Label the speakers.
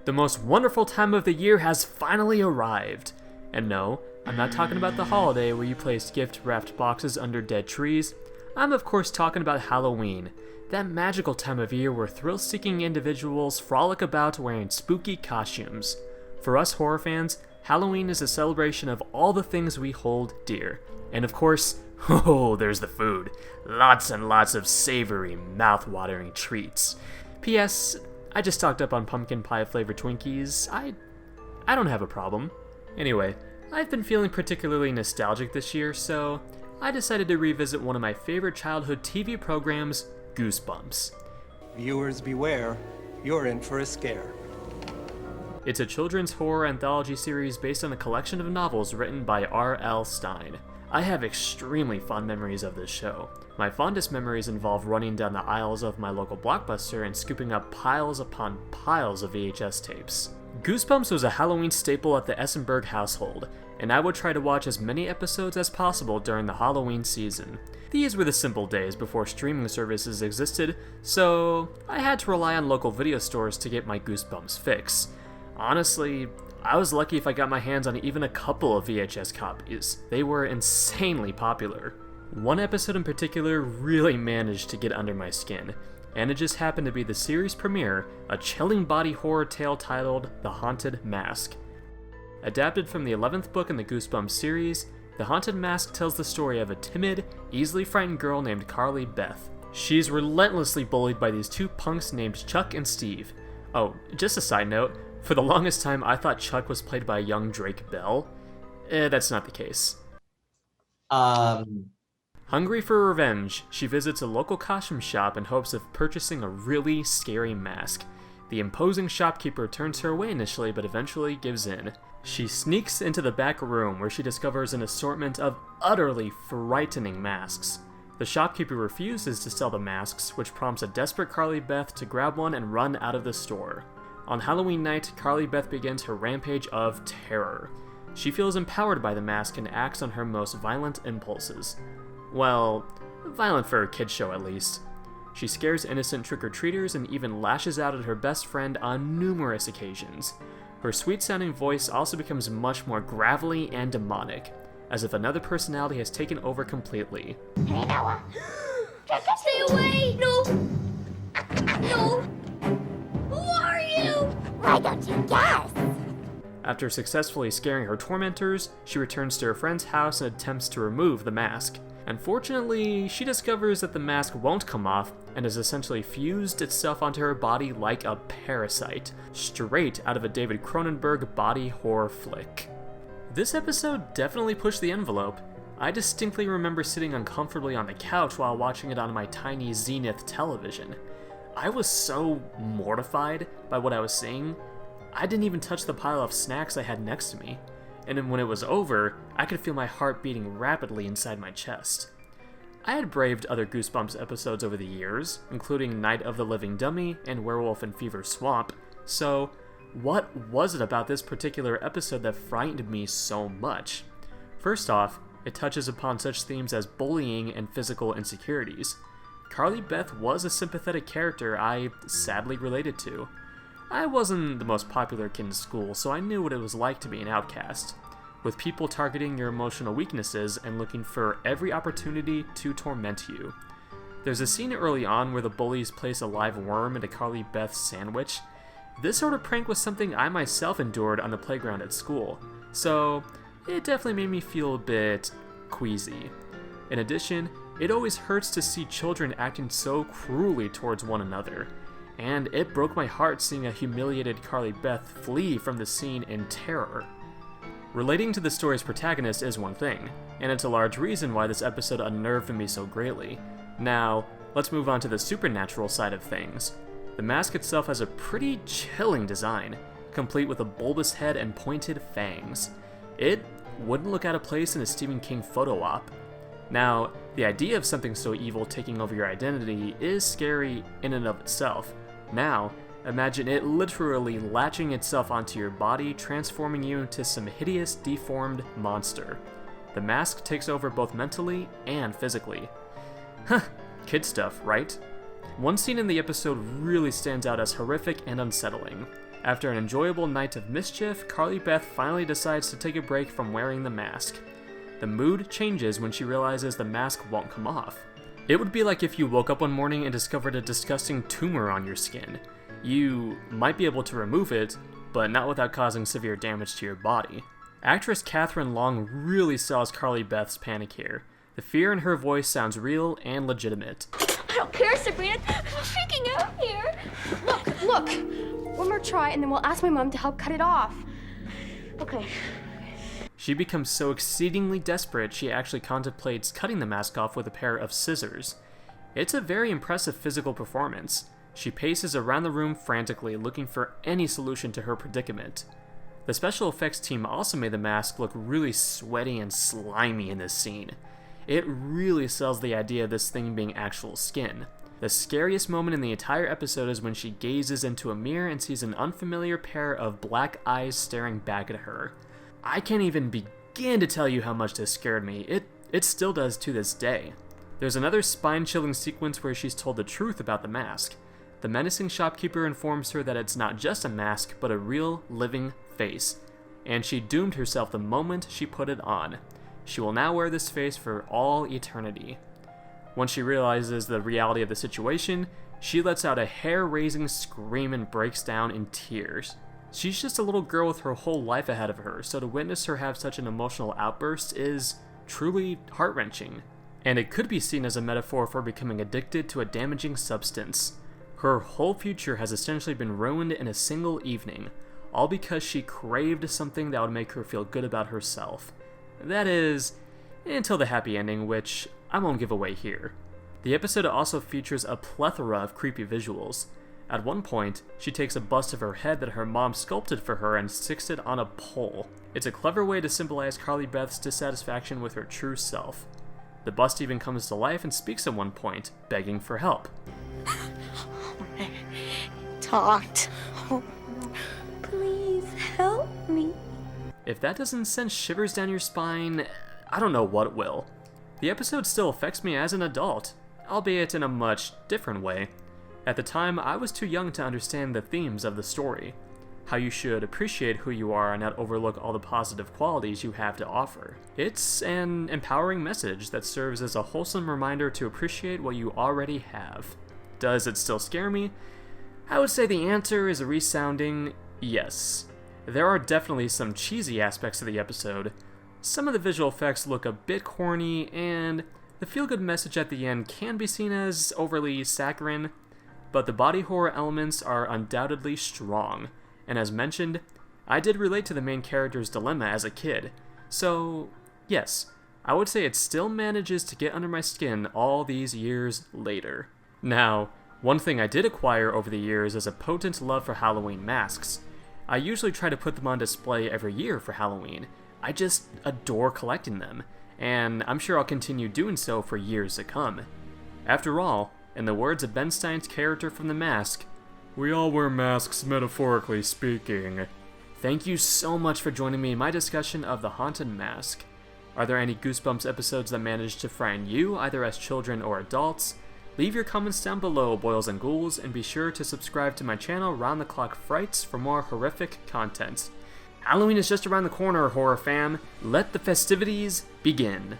Speaker 1: The most wonderful time of the year has finally arrived. And no, I'm not talking about the holiday where you place gift-wrapped boxes under dead trees. I'm of course talking about Halloween, that magical time of year where thrill-seeking individuals frolic about wearing spooky costumes. For us horror fans, Halloween is a celebration of all the things we hold dear. And of course, oh, there's the food. Lots and lots of savory, mouth-watering treats. P.S. I just stocked up on pumpkin pie flavored Twinkies. I don't have a problem. Anyway, I've been feeling particularly nostalgic this year, so I decided to revisit one of my favorite childhood TV programs, Goosebumps.
Speaker 2: Viewers beware, you're in for a scare.
Speaker 1: It's a children's horror anthology series based on a collection of novels written by R.L. Stine. I have extremely fond memories of this show. My fondest memories involve running down the aisles of my local Blockbuster and scooping up piles upon piles of VHS tapes. Goosebumps was a Halloween staple at the Essenberg household, and I would try to watch as many episodes as possible during the Halloween season. These were the simple days before streaming services existed, so I had to rely on local video stores to get my Goosebumps fix. Honestly, I was lucky if I got my hands on even a couple of VHS copies. They were insanely popular. One episode in particular really managed to get under my skin, and it just happened to be the series premiere, a chilling body horror tale titled The Haunted Mask. Adapted from the 11th book in the Goosebumps series, The Haunted Mask tells the story of a timid, easily frightened girl named Carly Beth. She's relentlessly bullied by these two punks named Chuck and Steve. Oh, just a side note, for the longest time I thought Chuck was played by a young Drake Bell. That's not the case. Hungry for revenge, she visits a local costume shop in hopes of purchasing a really scary mask. The imposing shopkeeper turns her away initially, but eventually gives in. She sneaks into the back room where she discovers an assortment of utterly frightening masks. The shopkeeper refuses to sell the masks, which prompts a desperate Carly Beth to grab one and run out of the store. On Halloween night, Carly Beth begins her rampage of terror. She feels empowered by the mask and acts on her most violent impulses. Well, violent for a kid's show at least. She scares innocent trick-or-treaters and even lashes out at her best friend on numerous occasions. Her sweet-sounding voice also becomes much more gravelly and demonic, as if another personality has taken over completely.
Speaker 3: Hey, Noah! Stay away! No! No! Who are you? Why don't you guess?
Speaker 1: After successfully scaring her tormentors, she returns to her friend's house and attempts to remove the mask. Unfortunately, she discovers that the mask won't come off and has essentially fused itself onto her body like a parasite, straight out of a David Cronenberg body horror flick. This episode definitely pushed the envelope. I distinctly remember sitting uncomfortably on the couch while watching it on my tiny Zenith television. I was so mortified by what I was seeing, I didn't even touch the pile of snacks I had next to me. And then when it was over, I could feel my heart beating rapidly inside my chest. I had braved other Goosebumps episodes over the years, including Night of the Living Dummy and Werewolf in Fever Swamp, so what was it about this particular episode that frightened me so much? First off, it touches upon such themes as bullying and physical insecurities. Carly Beth was a sympathetic character I sadly related to. I wasn't the most popular kid in school, so I knew what it was like to be an outcast, with people targeting your emotional weaknesses and looking for every opportunity to torment you. There's a scene early on where the bullies place a live worm into Carly Beth's sandwich. This sort of prank was something I myself endured on the playground at school, so it definitely made me feel a bit queasy. In addition, it always hurts to see children acting so cruelly towards one another. And it broke my heart seeing a humiliated Carly Beth flee from the scene in terror. Relating to the story's protagonist is one thing, and it's a large reason why this episode unnerved me so greatly. Now, let's move on to the supernatural side of things. The mask itself has a pretty chilling design, complete with a bulbous head and pointed fangs. It wouldn't look out of place in a Stephen King photo op. Now, the idea of something so evil taking over your identity is scary in and of itself. Now, imagine it literally latching itself onto your body, transforming you into some hideous, deformed monster. The mask takes over both mentally and physically. Huh, kid stuff, right? One scene in the episode really stands out as horrific and unsettling. After an enjoyable night of mischief, Carly Beth finally decides to take a break from wearing the mask. The mood changes when she realizes the mask won't come off. It would be like if you woke up one morning and discovered a disgusting tumor on your skin. You might be able to remove it, but not without causing severe damage to your body. Actress Catherine Long really sells Carly Beth's panic here. The fear in her voice sounds real and legitimate.
Speaker 3: I don't care, Sabrina. I'm freaking out here.
Speaker 4: Look. One more try, and then we'll ask my mom to help cut it off.
Speaker 3: Okay.
Speaker 1: She becomes so exceedingly desperate, she actually contemplates cutting the mask off with a pair of scissors. It's a very impressive physical performance. She paces around the room frantically, looking for any solution to her predicament. The special effects team also made the mask look really sweaty and slimy in this scene. It really sells the idea of this thing being actual skin. The scariest moment in the entire episode is when she gazes into a mirror and sees an unfamiliar pair of black eyes staring back at her. I can't even begin to tell you how much this scared me. It still does to this day. There's another spine-chilling sequence where she's told the truth about the mask. The menacing shopkeeper informs her that it's not just a mask, but a real, living face, and she doomed herself the moment she put it on. She will now wear this face for all eternity. Once she realizes the reality of the situation, she lets out a hair-raising scream and breaks down in tears. She's just a little girl with her whole life ahead of her, so to witness her have such an emotional outburst is truly heart-wrenching. And it could be seen as a metaphor for becoming addicted to a damaging substance. Her whole future has essentially been ruined in a single evening, all because she craved something that would make her feel good about herself. That is, until the happy ending, which I won't give away here. The episode also features a plethora of creepy visuals. At one point, she takes a bust of her head that her mom sculpted for her and sticks it on a pole. It's a clever way to symbolize Carly Beth's dissatisfaction with her true self. The bust even comes to life and speaks at one point, begging for help.
Speaker 3: Talked. Please help me.
Speaker 1: If that doesn't send shivers down your spine, I don't know what will. The episode still affects me as an adult, albeit in a much different way. At the time, I was too young to understand the themes of the story, how you should appreciate who you are and not overlook all the positive qualities you have to offer. It's an empowering message that serves as a wholesome reminder to appreciate what you already have. Does it still scare me? I would say the answer is a resounding yes. There are definitely some cheesy aspects of the episode. Some of the visual effects look a bit corny, and the feel-good message at the end can be seen as overly saccharine, but the body horror elements are undoubtedly strong, and as mentioned, I did relate to the main character's dilemma as a kid, so yes, I would say it still manages to get under my skin all these years later. Now, one thing I did acquire over the years is a potent love for Halloween masks. I usually try to put them on display every year for Halloween. I just adore collecting them, and I'm sure I'll continue doing so for years to come. After all, in the words of Ben Stein's character from The Mask, we all wear masks metaphorically speaking. Thank you so much for joining me in my discussion of The Haunted Mask. Are there any Goosebumps episodes that managed to frighten you, either as children or adults? Leave your comments down below, boils and ghouls, and be sure to subscribe to my channel, Round the Clock Frights, for more horrific content. Halloween is just around the corner, horror fam. Let the festivities begin.